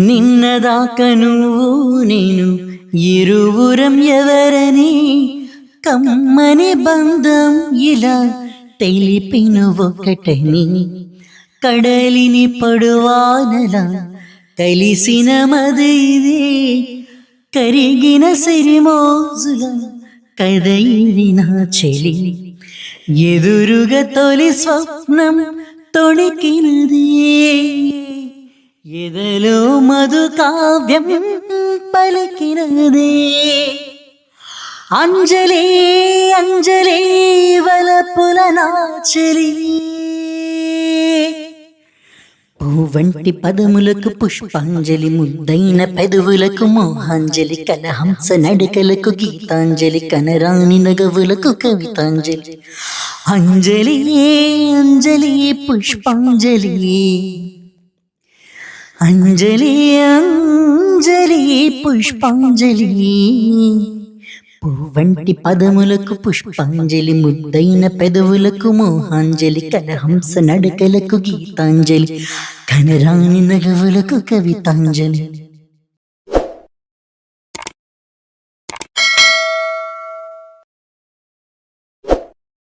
నిన్నదాక నువ్వు నేను ఇరువురం ఎవరని కమ్మని బంధం ఇలా తెలిపిన ఒకటని కడలిని పడువానలా కలిసిన మదిది కరిగిన సిరిమోజుల కదయిది నా చెలి ఎదురుగా తొలి స్వప్నం తొణికినది ఎదలో మధు కావ్యం పలికినదే అంజలి అంజలి వలపుల నాచలి పువ్వంటి పదములకు పుష్పాంజలి ముద్దైన పెదవులకు మోహాంజలి కలహంస నడకలకు గీతాంజలి కనరాని నగవులకు కవితాంజలి అంజలి అంజలి పుష్పాంజలి అంజలి అంజలి పుష్పాంజలి పువ్వంటి పదములకు పుష్పాంజలి ముద్దైన పెదవులకు మోహాంజలి కలహంస నడకలకు గీతాంజలి కనరాని నగవులకు కవితాంజలి